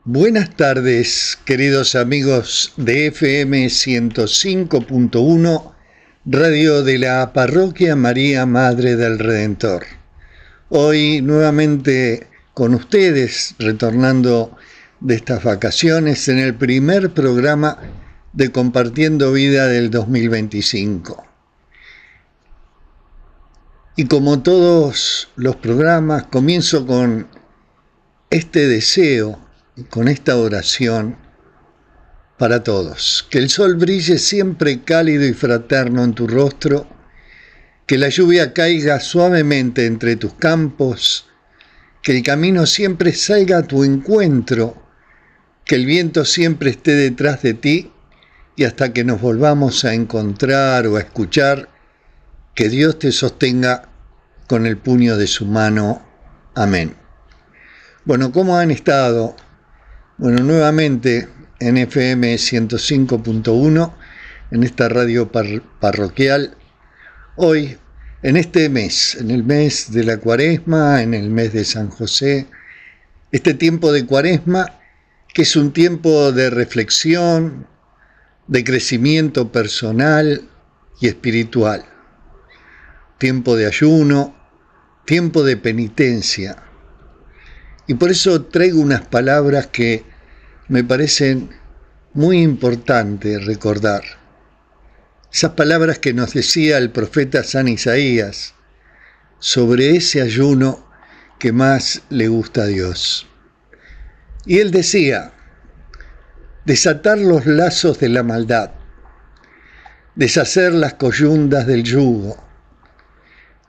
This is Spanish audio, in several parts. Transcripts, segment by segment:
Buenas tardes, queridos amigos de FM 105.1, radio de la Parroquia María Madre del Redentor. Hoy nuevamente con ustedes, retornando de estas vacaciones en el primer programa de Compartiendo Vida del 2025. Y como todos los programas, comienzo con este deseo, con esta oración para todos. Que el sol brille siempre cálido y fraterno en tu rostro, que la lluvia caiga suavemente entre tus campos, que el camino siempre salga a tu encuentro, que el viento siempre esté detrás de ti y hasta que nos volvamos a encontrar o a escuchar, que Dios te sostenga con el puño de su mano. Amén. Bueno, ¿cómo han estado? Bueno, nuevamente en FM 105.1, en esta radio parroquial, hoy, en este mes, en el mes de la Cuaresma, en el mes de San José, este tiempo de Cuaresma, que es un tiempo de reflexión, de crecimiento personal y espiritual, tiempo de ayuno, tiempo de penitencia. Y por eso traigo unas palabras que me parecen muy importantes recordar. Esas palabras que nos decía el profeta San Isaías sobre ese ayuno que más le gusta a Dios. Y él decía: desatar los lazos de la maldad, deshacer las coyundas del yugo,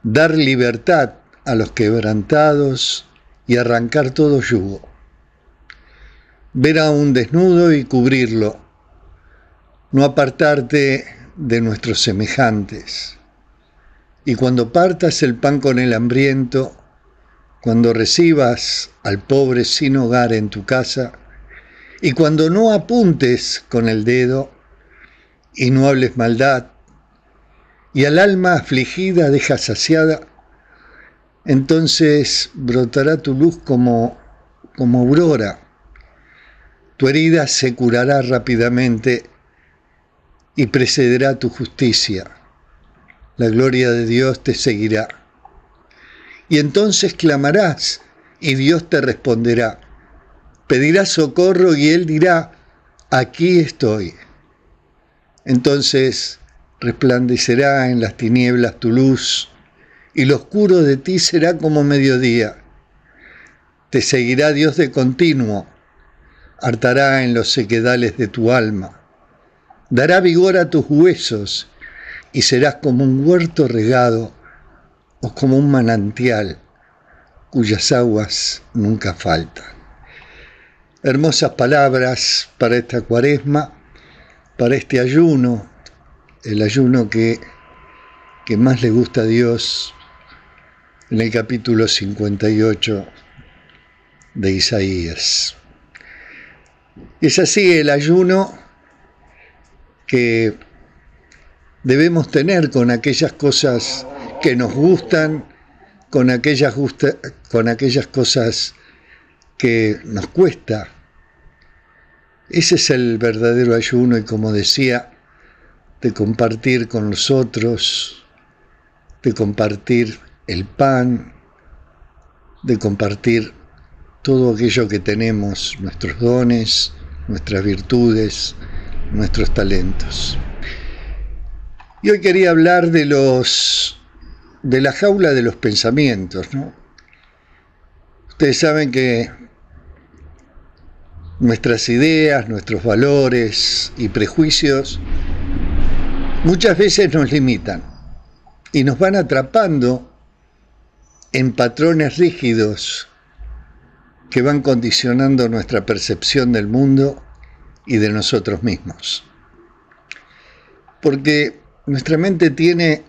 dar libertad a los quebrantados y arrancar todo yugo. Ver a un desnudo y cubrirlo, no apartarte de nuestros semejantes. Y cuando partas el pan con el hambriento, cuando recibas al pobre sin hogar en tu casa, y cuando no apuntes con el dedo y no hables maldad, y al alma afligida dejas saciada, entonces brotará tu luz como aurora. Tu herida se curará rápidamente y precederá tu justicia. La gloria de Dios te seguirá. Y entonces clamarás y Dios te responderá. Pedirás socorro y Él dirá: aquí estoy. Entonces resplandecerá en las tinieblas tu luz, y lo oscuro de ti será como mediodía. Te seguirá Dios de continuo, hartará en los sequedales de tu alma, dará vigor a tus huesos, y serás como un huerto regado o como un manantial cuyas aguas nunca faltan. Hermosas palabras para esta Cuaresma, para este ayuno, el ayuno que más le gusta a Dios, en el capítulo 58 de Isaías. Es así el ayuno que debemos tener con aquellas cosas que nos gustan, con aquellas cosas que nos cuesta. Ese es el verdadero ayuno, y como decía, de compartir con los otros, de compartir el pan, de compartir todo aquello que tenemos, nuestros dones, nuestras virtudes, nuestros talentos. Y hoy quería hablar de la jaula de los pensamientos, ¿no? Ustedes saben que nuestras ideas, nuestros valores y prejuicios muchas veces nos limitan y nos van atrapando en patrones rígidos que van condicionando nuestra percepción del mundo y de nosotros mismos. Porque nuestra mente tiene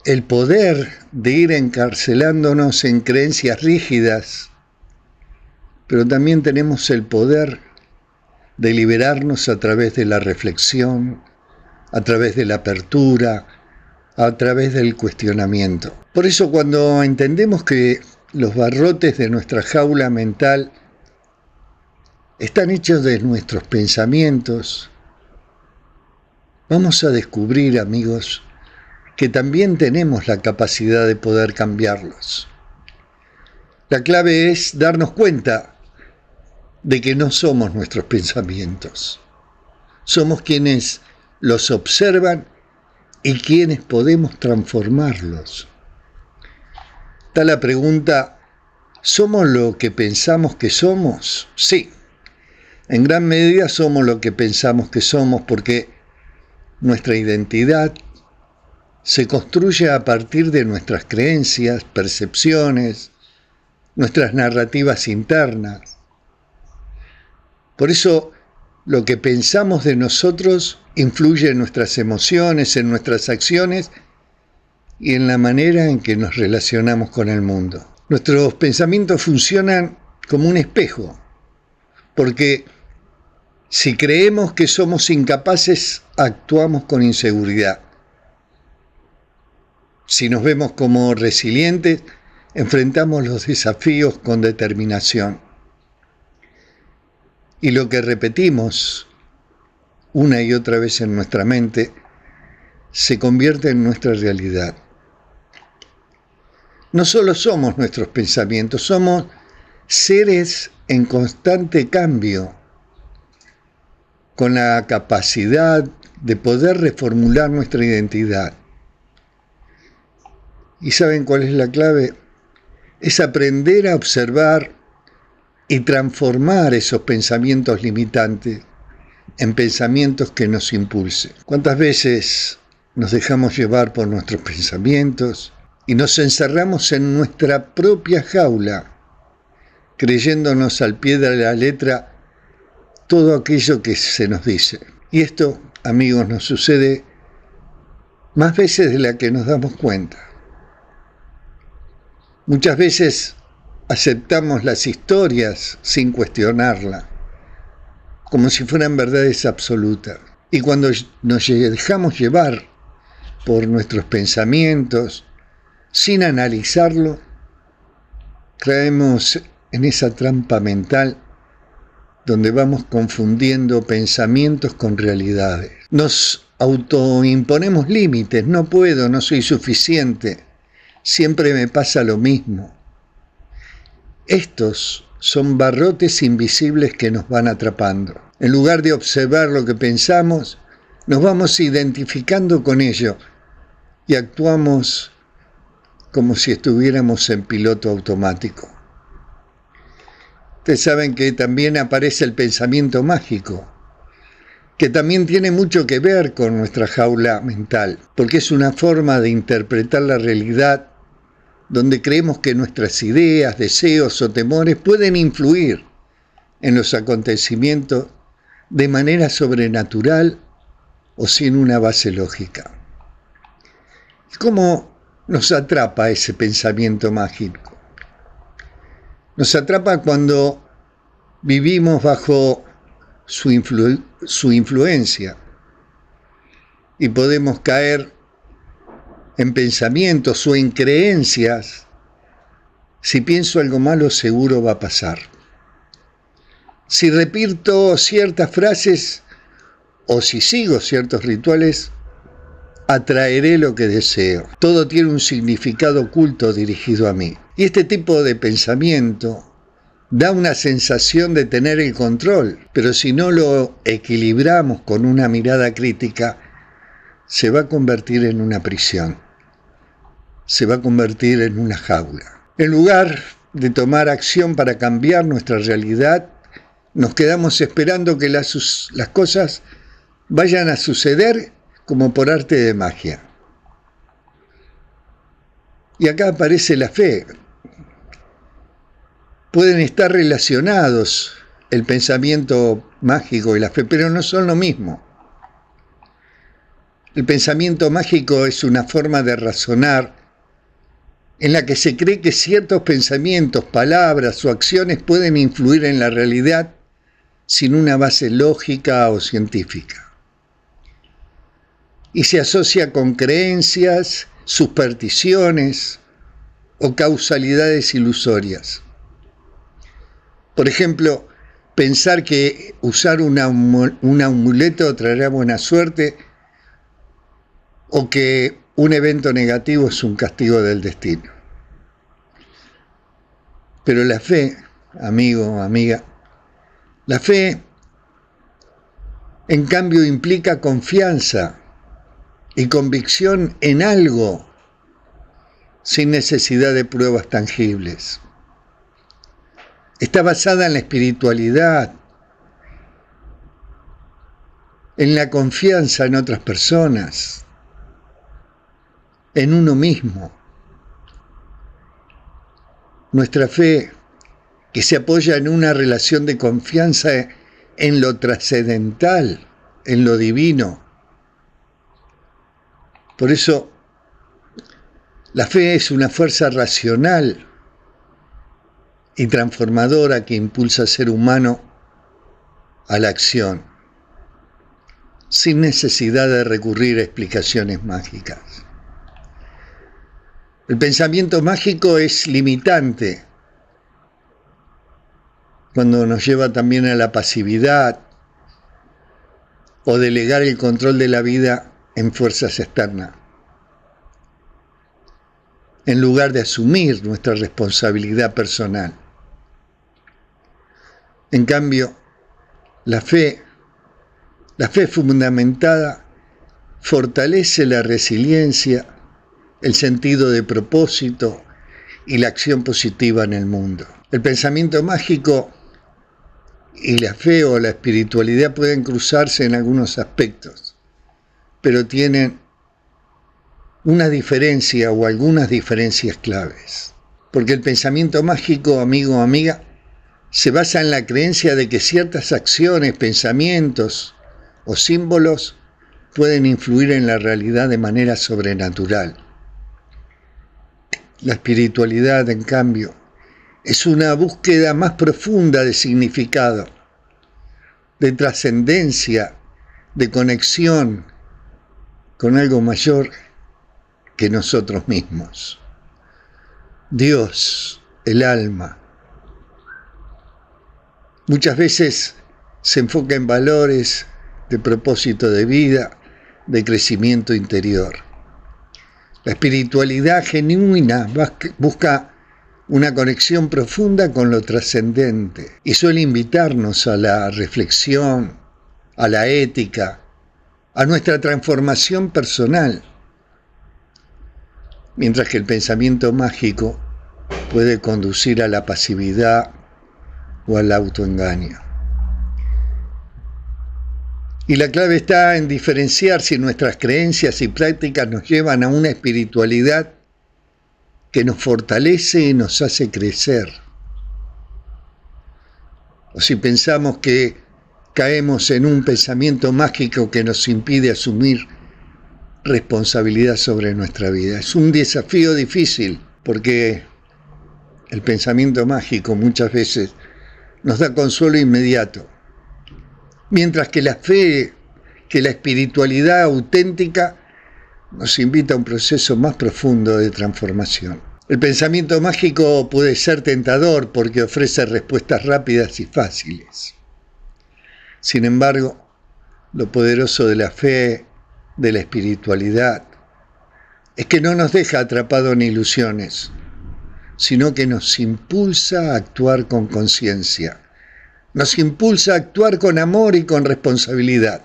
el poder de ir encarcelándonos en creencias rígidas, pero también tenemos el poder de liberarnos a través de la reflexión, a través de la apertura, a través del cuestionamiento. Por eso, cuando entendemos que los barrotes de nuestra jaula mental están hechos de nuestros pensamientos, vamos a descubrir, amigos, que también tenemos la capacidad de poder cambiarlos. La clave es darnos cuenta de que no somos nuestros pensamientos. Somos quienes los observan y quienes podemos transformarlos. Está la pregunta, ¿somos lo que pensamos que somos? Sí, en gran medida somos lo que pensamos que somos porque nuestra identidad se construye a partir de nuestras creencias, percepciones, nuestras narrativas internas. Por eso, lo que pensamos de nosotros influye en nuestras emociones, en nuestras acciones y en la manera en que nos relacionamos con el mundo. Nuestros pensamientos funcionan como un espejo, porque si creemos que somos incapaces, actuamos con inseguridad. Si nos vemos como resilientes, enfrentamos los desafíos con determinación. Y lo que repetimos una y otra vez en nuestra mente se convierte en nuestra realidad. No solo somos nuestros pensamientos, somos seres en constante cambio, con la capacidad de poder reformular nuestra identidad. ¿Y saben cuál es la clave? Es aprender a observar y transformar esos pensamientos limitantes en pensamientos que nos impulsen. ¿Cuántas veces nos dejamos llevar por nuestros pensamientos y nos encerramos en nuestra propia jaula, creyéndonos al pie de la letra todo aquello que se nos dice? Y esto, amigos, nos sucede más veces de la que nos damos cuenta. Muchas veces aceptamos las historias sin cuestionarla, como si fueran verdades absolutas. Y cuando nos dejamos llevar por nuestros pensamientos, sin analizarlo, caemos en esa trampa mental donde vamos confundiendo pensamientos con realidades. Nos autoimponemos límites, no puedo, no soy suficiente, siempre me pasa lo mismo. Estos son barrotes invisibles que nos van atrapando. En lugar de observar lo que pensamos, nos vamos identificando con ello y actuamos como si estuviéramos en piloto automático. Ustedes saben que también aparece el pensamiento mágico, que también tiene mucho que ver con nuestra jaula mental, porque es una forma de interpretar la realidad donde creemos que nuestras ideas, deseos o temores pueden influir en los acontecimientos de manera sobrenatural o sin una base lógica. ¿Cómo nos atrapa ese pensamiento mágico? Nos atrapa cuando vivimos bajo su influencia y podemos caer en pensamientos o en creencias. Si pienso algo malo, seguro va a pasar. Si repito ciertas frases o si sigo ciertos rituales, atraeré lo que deseo. Todo tiene un significado oculto dirigido a mí. Y este tipo de pensamiento da una sensación de tener el control, pero si no lo equilibramos con una mirada crítica, se va a convertir en una prisión. Se va a convertir en una jaula. En lugar de tomar acción para cambiar nuestra realidad, nos quedamos esperando que las cosas vayan a suceder como por arte de magia. Y acá aparece la fe. Pueden estar relacionados el pensamiento mágico y la fe, pero no son lo mismo. El pensamiento mágico es una forma de razonar en la que se cree que ciertos pensamientos, palabras o acciones pueden influir en la realidad sin una base lógica o científica. Y se asocia con creencias, supersticiones o causalidades ilusorias. Por ejemplo, pensar que usar un amuleto traerá buena suerte o que un evento negativo es un castigo del destino. Pero la fe, amigo, amiga, la fe en cambio implica confianza y convicción en algo sin necesidad de pruebas tangibles. Está basada en la espiritualidad, en la confianza en otras personas, en uno mismo. Nuestra fe, que se apoya en una relación de confianza en lo trascendental, en lo divino. Por eso, la fe es una fuerza racional y transformadora que impulsa al ser humano a la acción, sin necesidad de recurrir a explicaciones mágicas. El pensamiento mágico es limitante cuando nos lleva también a la pasividad o delegar el control de la vida en fuerzas externas, en lugar de asumir nuestra responsabilidad personal. En cambio, la fe fundamentada fortalece la resiliencia, el sentido de propósito y la acción positiva en el mundo. El pensamiento mágico y la fe o la espiritualidad pueden cruzarse en algunos aspectos, pero tienen una diferencia o algunas diferencias claves. Porque el pensamiento mágico, amigo o amiga, se basa en la creencia de que ciertas acciones, pensamientos o símbolos pueden influir en la realidad de manera sobrenatural. La espiritualidad, en cambio, es una búsqueda más profunda de significado, de trascendencia, de conexión con algo mayor que nosotros mismos. Dios, el alma. Muchas veces se enfoca en valores de propósito de vida, de crecimiento interior. La espiritualidad genuina busca una conexión profunda con lo trascendente y suele invitarnos a la reflexión, a la ética, a nuestra transformación personal, mientras que el pensamiento mágico puede conducir a la pasividad o al autoengaño. Y la clave está en diferenciar si nuestras creencias y prácticas nos llevan a una espiritualidad que nos fortalece y nos hace crecer, o si pensamos que caemos en un pensamiento mágico que nos impide asumir responsabilidad sobre nuestra vida. Es un desafío difícil porque el pensamiento mágico muchas veces nos da consuelo inmediato, mientras que la fe, que la espiritualidad auténtica nos invita a un proceso más profundo de transformación. El pensamiento mágico puede ser tentador porque ofrece respuestas rápidas y fáciles. Sin embargo, lo poderoso de la fe, de la espiritualidad, es que no nos deja atrapados en ilusiones, sino que nos impulsa a actuar con conciencia, nos impulsa a actuar con amor y con responsabilidad,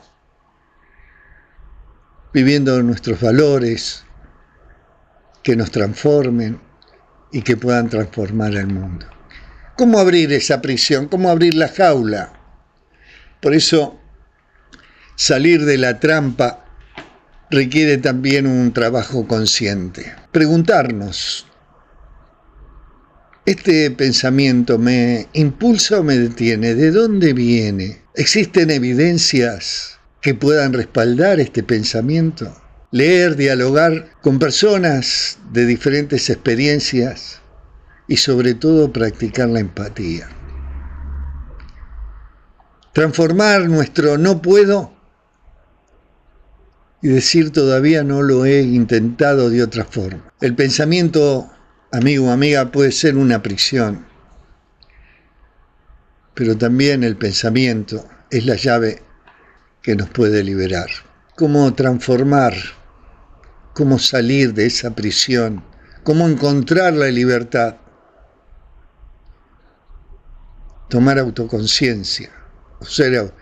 viviendo nuestros valores que nos transformen y que puedan transformar el mundo. ¿Cómo abrir esa prisión? ¿Cómo abrir la jaula? Por eso, salir de la trampa requiere también un trabajo consciente. Preguntarnos, ¿este pensamiento me impulsa o me detiene? ¿De dónde viene? ¿Existen evidencias que puedan respaldar este pensamiento? Leer, dialogar con personas de diferentes experiencias y sobre todo practicar la empatía. Transformar nuestro no puedo y decir todavía no lo he intentado de otra forma. El pensamiento, amigo o amiga, puede ser una prisión, pero también el pensamiento es la llave que nos puede liberar. Cómo transformar, cómo salir de esa prisión, cómo encontrar la libertad. Tomar autoconciencia, ser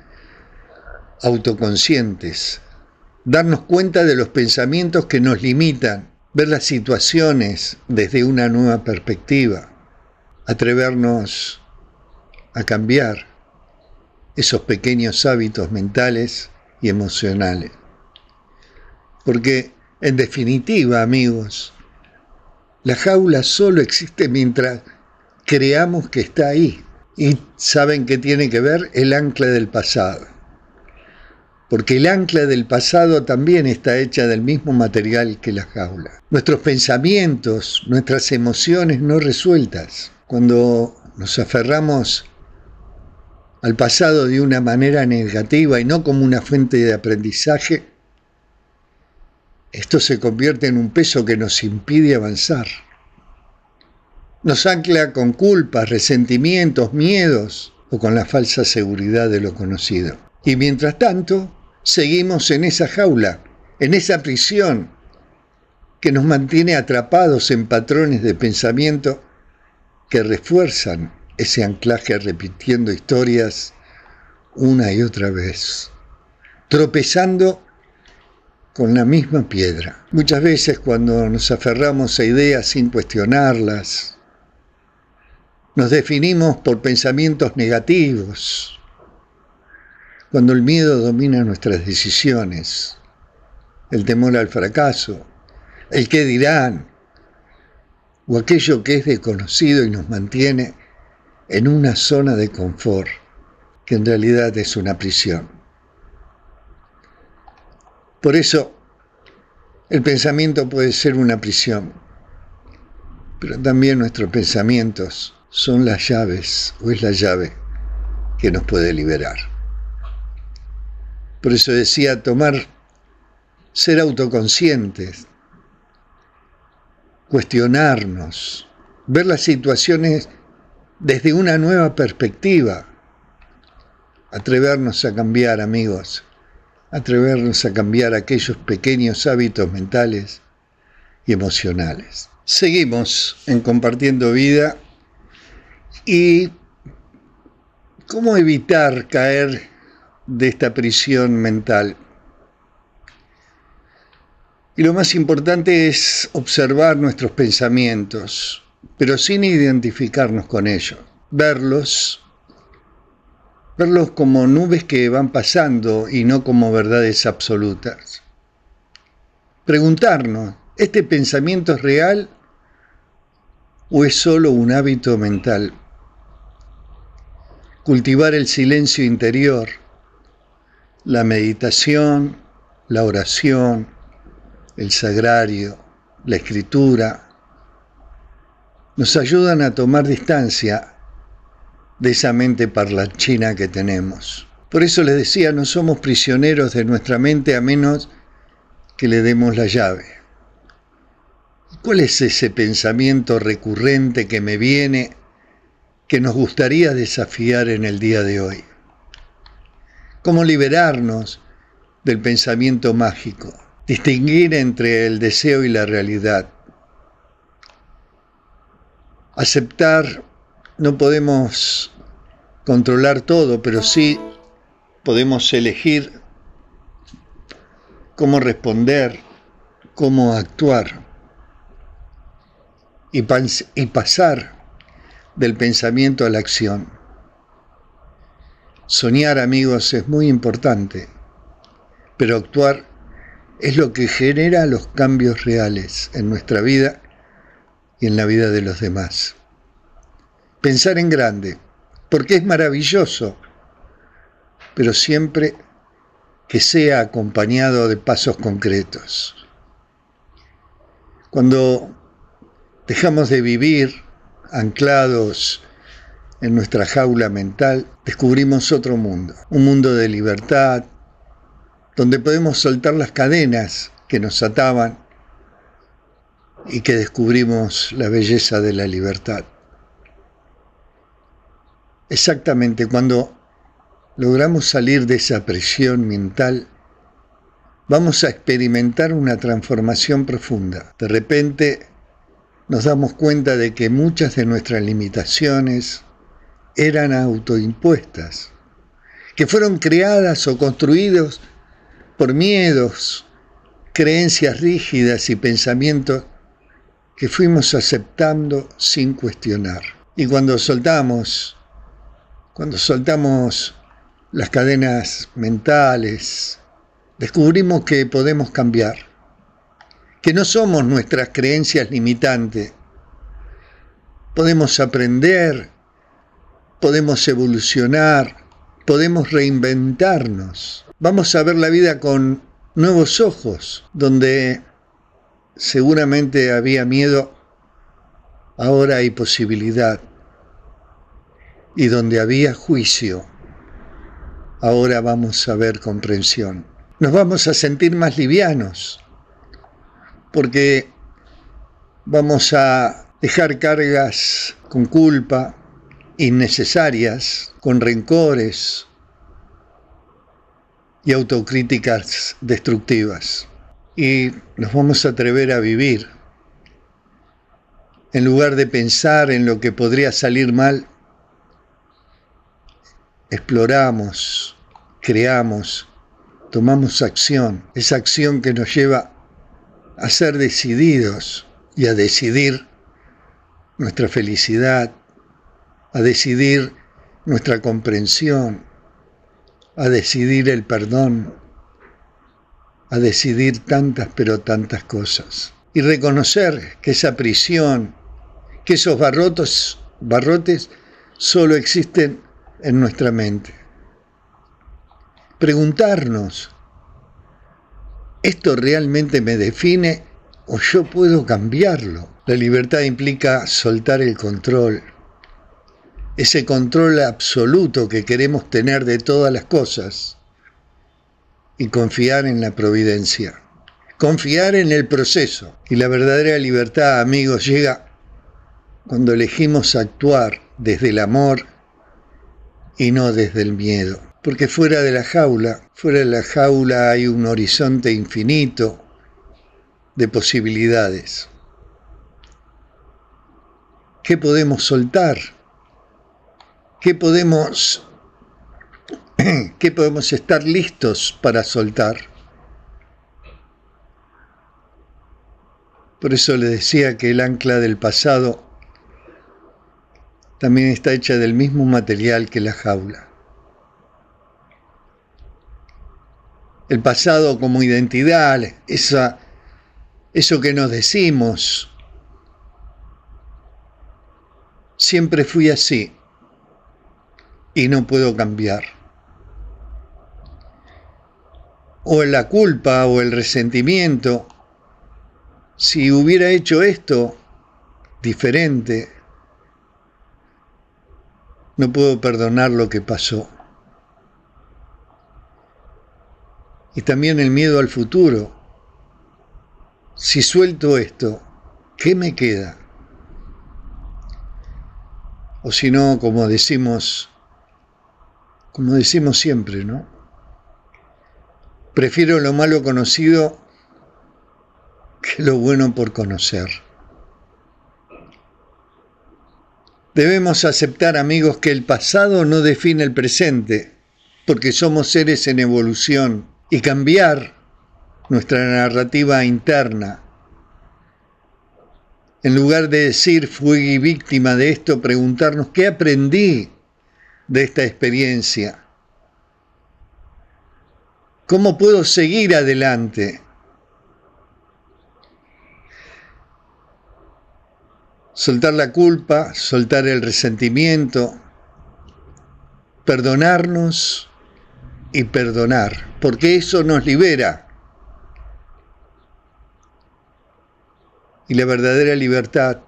autoconscientes, darnos cuenta de los pensamientos que nos limitan, ver las situaciones desde una nueva perspectiva, atrevernos a cambiar esos pequeños hábitos mentales y emocionales. Porque, en definitiva, amigos, la jaula solo existe mientras creamos que está ahí. Y ¿saben qué tiene que ver? El ancla del pasado. Porque el ancla del pasado también está hecha del mismo material que la jaula. Nuestros pensamientos, nuestras emociones no resueltas. Cuando nos aferramos al pasado de una manera negativa y no como una fuente de aprendizaje, esto se convierte en un peso que nos impide avanzar. Nos ancla con culpas, resentimientos, miedos o con la falsa seguridad de lo conocido. Y mientras tanto, seguimos en esa jaula, en esa prisión que nos mantiene atrapados en patrones de pensamiento que refuerzan ese anclaje repitiendo historias una y otra vez, tropezando con la misma piedra. Muchas veces cuando nos aferramos a ideas sin cuestionarlas, nos definimos por pensamientos negativos, cuando el miedo domina nuestras decisiones, el temor al fracaso, el qué dirán, o aquello que es desconocido y nos mantiene en una zona de confort, que en realidad es una prisión. Por eso, el pensamiento puede ser una prisión, pero también nuestros pensamientos son las llaves, o es la llave que nos puede liberar. Por eso decía, ser autoconscientes, cuestionarnos, ver las situaciones desde una nueva perspectiva, atrevernos a cambiar, amigos, atrevernos a cambiar aquellos pequeños hábitos mentales y emocionales. Seguimos en Compartiendo Vida. ¿Y cómo evitar caer de esta prisión mental? Y lo más importante es observar nuestros pensamientos, pero sin identificarnos con ellos. Verlos como nubes que van pasando y no como verdades absolutas. Preguntarnos, ¿este pensamiento es real o es solo un hábito mental? Cultivar el silencio interior, la meditación, la oración, el sagrario, la escritura, nos ayudan a tomar distancia de esa mente parlanchina que tenemos. Por eso les decía, no somos prisioneros de nuestra mente a menos que le demos la llave. ¿Cuál es ese pensamiento recurrente que me viene, que nos gustaría desafiar en el día de hoy? ¿Cómo liberarnos del pensamiento mágico? Distinguir entre el deseo y la realidad. Aceptar, no podemos controlar todo, pero sí podemos elegir cómo responder, cómo actuar y pasar del pensamiento a la acción. Soñar, amigos, es muy importante, pero actuar es lo que genera los cambios reales en nuestra vida y en la vida de los demás. Pensar en grande, porque es maravilloso, pero siempre que sea acompañado de pasos concretos. Cuando dejamos de vivir anclados en nuestra jaula mental, descubrimos otro mundo, un mundo de libertad, donde podemos soltar las cadenas que nos ataban y que descubrimos la belleza de la libertad. exactamente cuando logramos salir de esa presión mental, vamos a experimentar una transformación profunda. De repente nos damos cuenta de que muchas de nuestras limitaciones eran autoimpuestas, que fueron creadas o construidos por miedos, creencias rígidas y pensamientos que fuimos aceptando sin cuestionar. Y cuando soltamos las cadenas mentales, descubrimos que podemos cambiar, que no somos nuestras creencias limitantes. Podemos aprender, podemos evolucionar, podemos reinventarnos. Vamos a ver la vida con nuevos ojos, donde seguramente había miedo, ahora hay posibilidad. Y donde había juicio, ahora vamos a ver comprensión. Nos vamos a sentir más livianos, porque vamos a dejar cargas con culpa, innecesarias, con rencores y autocríticas destructivas. Y nos vamos a atrever a vivir. En lugar de pensar en lo que podría salir mal, exploramos, creamos, tomamos acción. Esa acción que nos lleva a ser decididos y a decidir nuestra felicidad, a decidir nuestra comprensión, a decidir el perdón, a decidir tantas pero tantas cosas. Y reconocer que esa prisión, que esos barrotes solo existen en nuestra mente. Preguntarnos, ¿esto realmente me define o yo puedo cambiarlo? La libertad implica soltar el control, ese control absoluto que queremos tener de todas las cosas, y confiar en la providencia, confiar en el proceso. Y la verdadera libertad, amigos, llega cuando elegimos actuar desde el amor y no desde el miedo. Porque fuera de la jaula hay un horizonte infinito de posibilidades. ¿Qué podemos soltar? ¿Qué podemos estar listos para soltar? Por eso le decía que el ancla del pasado también está hecha del mismo material que la jaula. El pasado como identidad, eso que nos decimos, siempre fui así y no puedo cambiar. O la culpa o el resentimiento, si hubiera hecho esto diferente, no puedo perdonar lo que pasó. Y también el miedo al futuro. Si suelto esto, ¿qué me queda? O si no, como decimos siempre, ¿no? Prefiero lo malo conocido que lo bueno por conocer. Debemos aceptar, amigos, que el pasado no define el presente, porque somos seres en evolución, y cambiar nuestra narrativa interna. En lugar de decir fui víctima de esto, preguntarnos ¿qué aprendí de esta experiencia? ¿Cómo puedo seguir adelante? Soltar la culpa, soltar el resentimiento, perdonarnos y perdonar, porque eso nos libera. Y la verdadera libertad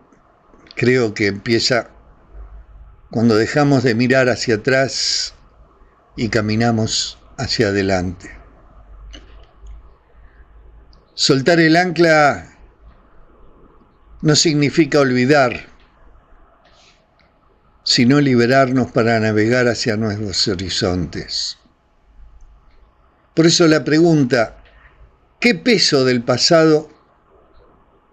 creo que empieza cuando dejamos de mirar hacia atrás y caminamos hacia adelante. Soltar el ancla no significa olvidar, sino liberarnos para navegar hacia nuevos horizontes. Por eso la pregunta, ¿qué peso del pasado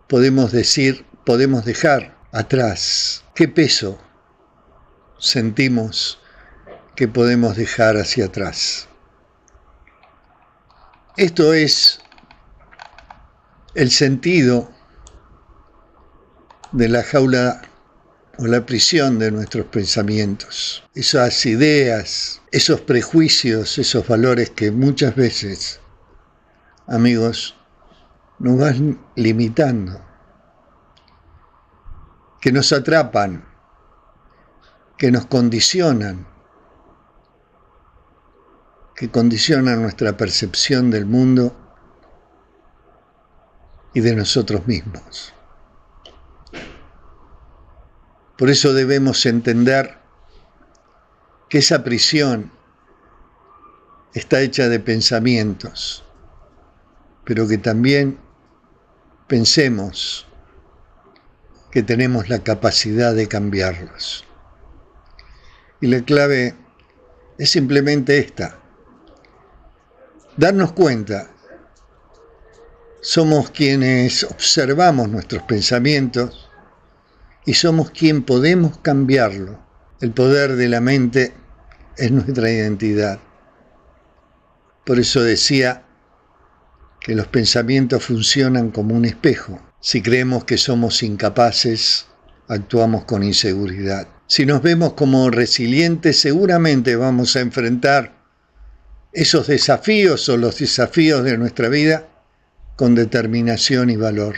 podemos dejar atrás? ¿Qué peso sentimos que podemos dejar hacia atrás? Esto es el sentido de la jaula o la prisión de nuestros pensamientos, esas ideas, esos prejuicios, esos valores que muchas veces, amigos, nos van limitando, que nos atrapan, que nos condicionan, que condicionan nuestra percepción del mundo y de nosotros mismos. Por eso debemos entender que esa prisión está hecha de pensamientos, pero que también pensemos que tenemos la capacidad de cambiarlos. Y la clave es simplemente esta: darnos cuenta. Somos quienes observamos nuestros pensamientos y somos quien podemos cambiarlo. El poder de la mente es nuestra identidad. Por eso decía que los pensamientos funcionan como un espejo. Si creemos que somos incapaces, actuamos con inseguridad. Si nos vemos como resilientes, seguramente vamos a enfrentar esos desafíos o los desafíos de nuestra vida con determinación y valor.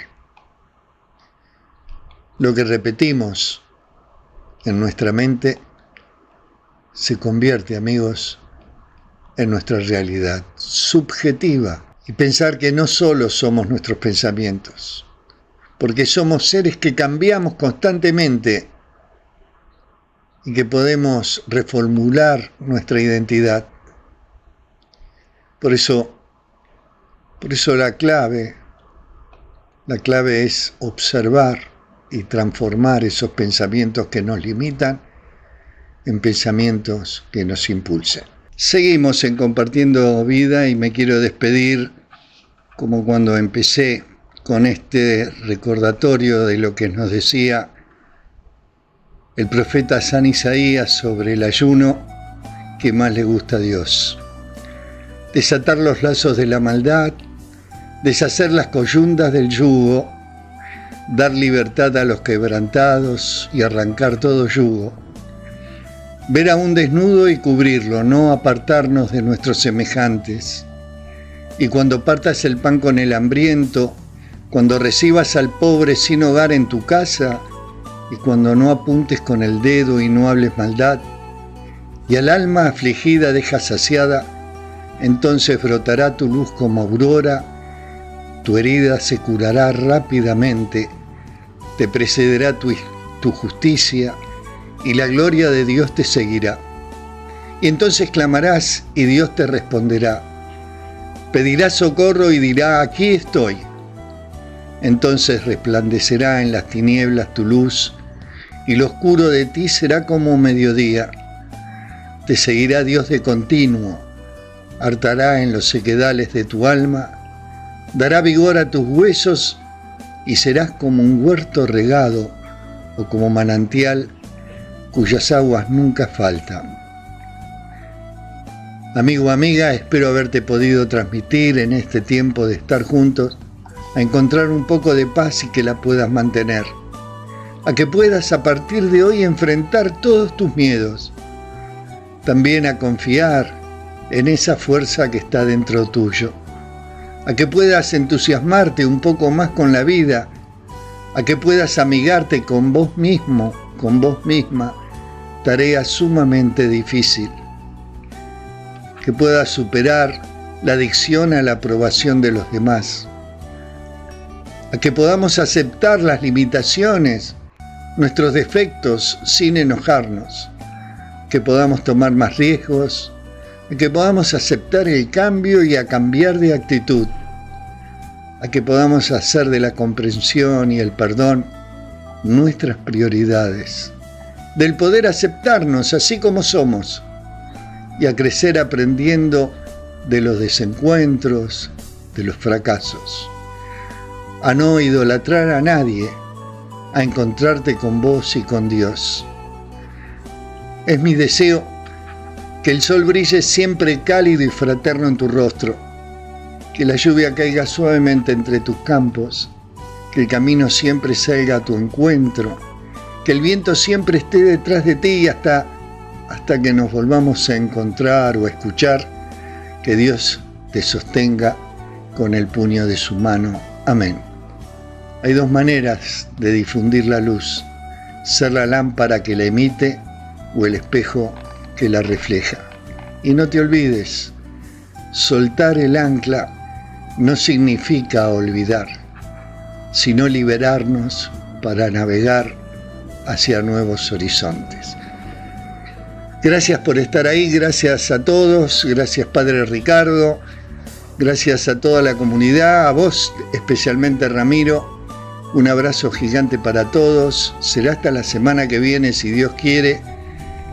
Lo que repetimos en nuestra mente se convierte, amigos, en nuestra realidad subjetiva. Y pensar que no solo somos nuestros pensamientos, porque somos seres que cambiamos constantemente y que podemos reformular nuestra identidad. Por eso la clave es observar y transformar esos pensamientos que nos limitan en pensamientos que nos impulsen. Seguimos en Compartiendo Vida y me quiero despedir como cuando empecé con este recordatorio de lo que nos decía el profeta San Isaías sobre el ayuno que más le gusta a Dios. Desatar los lazos de la maldad, deshacer las coyundas del yugo, dar libertad a los quebrantados y arrancar todo yugo. Ver a un desnudo y cubrirlo, no apartarnos de nuestros semejantes. Y cuando partas el pan con el hambriento, cuando recibas al pobre sin hogar en tu casa, y cuando no apuntes con el dedo y no hables maldad, y al alma afligida dejas saciada, entonces brotará tu luz como aurora, tu herida se curará rápidamente, te precederá tu justicia, y la gloria de Dios te seguirá. Y entonces clamarás y Dios te responderá. Pedirás socorro y dirá, aquí estoy. Entonces resplandecerá en las tinieblas tu luz, y lo oscuro de ti será como mediodía. Te seguirá Dios de continuo, hartará en los sequedales de tu alma, dará vigor a tus huesos, y serás como un huerto regado, o como manantial cuyas aguas nunca faltan. Amigo, amiga, espero haberte podido transmitir en este tiempo de estar juntos, a encontrar un poco de paz y que la puedas mantener, a que puedas a partir de hoy enfrentar todos tus miedos, también a confiar en esa fuerza que está dentro tuyo, a que puedas entusiasmarte un poco más con la vida, a que puedas amigarte con vos mismo, con vos misma, tarea sumamente difícil, que puedas superar la adicción a la aprobación de los demás, a que podamos aceptar las limitaciones, nuestros defectos sin enojarnos, que podamos tomar más riesgos, a que podamos aceptar el cambio y a cambiar de actitud, a que podamos hacer de la comprensión y el perdón nuestras prioridades del poder aceptarnos así como somos y a crecer aprendiendo de los desencuentros, de los fracasos, a no idolatrar a nadie, a encontrarte con vos y con Dios. Es mi deseo que el sol brille siempre cálido y fraterno en tu rostro, que la lluvia caiga suavemente entre tus campos, que el camino siempre salga a tu encuentro, que el viento siempre esté detrás de ti hasta que nos volvamos a encontrar o a escuchar, que Dios te sostenga con el puño de su mano. Amén. Hay dos maneras de difundir la luz: ser la lámpara que la emite o el espejo que la refleja. Y no te olvides, soltar el ancla no significa olvidar, sino liberarnos para navegar hacia nuevos horizontes. Gracias por estar ahí, gracias a todos, gracias Padre Ricardo, gracias a toda la comunidad, a vos especialmente Ramiro. Un abrazo gigante para todos. Será hasta la semana que viene, si Dios quiere,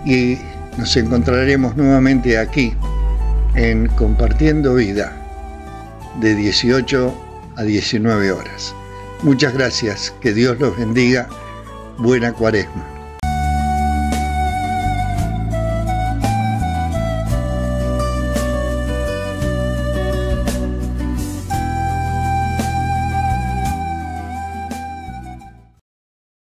y nos encontraremos nuevamente aquí en Compartiendo Vida de 18 a 19 horas. Muchas gracias, que Dios los bendiga. Buena Cuaresma.